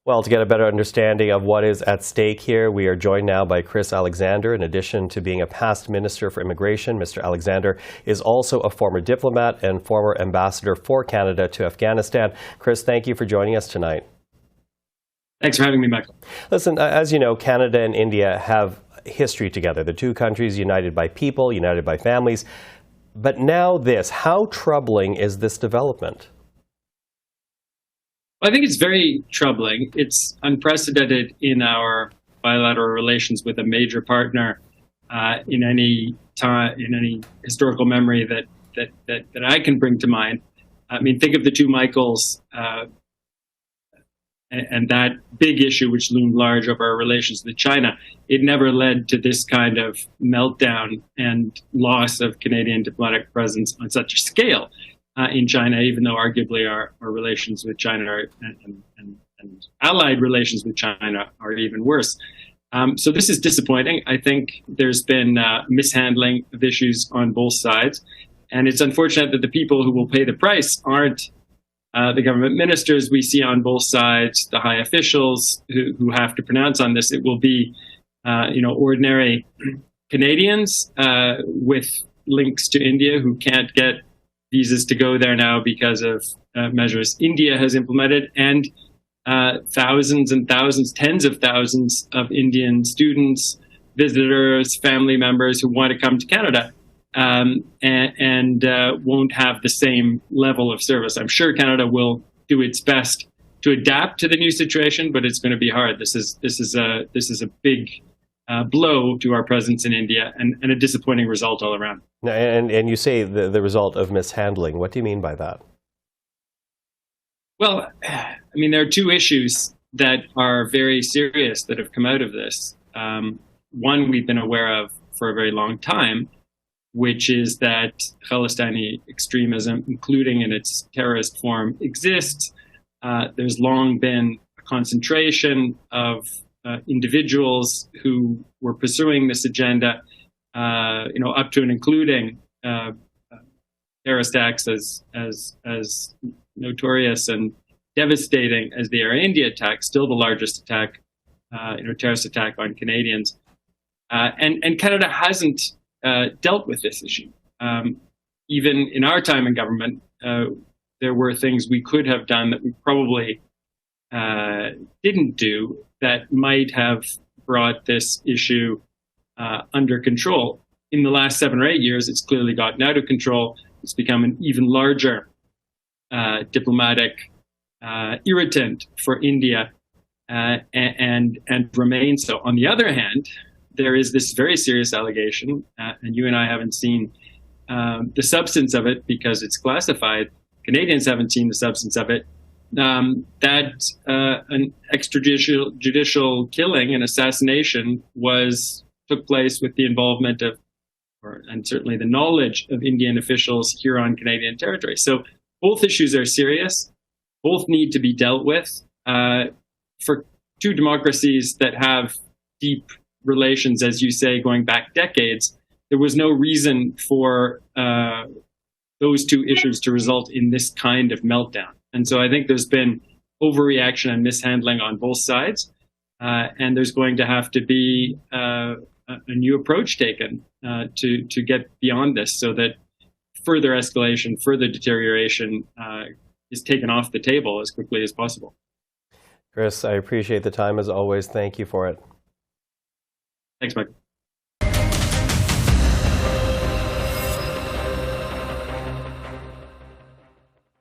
Well, to get a better understanding of what is at stake here, we are joined now by Chris Alexander. In addition to being a past Minister for Immigration, Mr. Alexander is also a former diplomat and former ambassador for Canada to Afghanistan. Chris, thank you for joining us tonight. Thanks for having me, Michael. Listen, as you know, Canada and India have history together. The two countries united by people, united by families. But now this, how troubling is this development? Well, I think it's very troubling. It's unprecedented in our bilateral relations with a major partner in any time, in any historical memory that I can bring to mind. I mean, think of the two Michaels and that big issue which loomed large over our relations with China. It never led to this kind of meltdown and loss of Canadian diplomatic presence on such a scale in China, even though arguably our relations with China and allied relations with China are even worse. So this is disappointing. I think there's been mishandling of issues on both sides. And it's unfortunate that the people who will pay the price aren't the government ministers we see on both sides, the high officials who have to pronounce on this. It will be, ordinary Canadians with links to India who can't get visas to go there now because of measures India has implemented, and thousands and thousands, tens of thousands of Indian students, visitors, family members who want to come to Canada and won't have the same level of service. I'm sure Canada will do its best to adapt to the new situation, but it's going to be hard. This is a big blow to our presence in India and a disappointing result all around. And you say the result of mishandling. What do you mean by that? Well, I mean, there are two issues that are very serious that have come out of this. One we've been aware of for a very long time, which is that Khalistani extremism, including in its terrorist form, exists. There's long been a concentration of individuals who were pursuing this agenda, up to and including terrorist acts as notorious and devastating as the Air India attack, still the largest attack, terrorist attack on Canadians. And Canada hasn't dealt with this issue. Even in our time in government, there were things we could have done that we probably didn't do that might have brought this issue under control. In the last 7 or 8 years, it's clearly gotten out of control. It's become an even larger diplomatic irritant for India and remains so. On the other hand, there is this very serious allegation, and you and I haven't seen the substance of it because it's classified. Canadians haven't seen the substance of it, that an extrajudicial killing, an assassination, took place with the involvement of, and certainly the knowledge of Indian officials here on Canadian territory. So both issues are serious. Both need to be dealt with. For two democracies that have deep relations, as you say, going back decades, there was no reason for those two issues to result in this kind of meltdown. And so I think there's been overreaction and mishandling on both sides. And there's going to have to be a new approach taken to get beyond this so that further escalation, further deterioration is taken off the table as quickly as possible. Chris, I appreciate the time as always. Thank you for it. Thanks, Mike.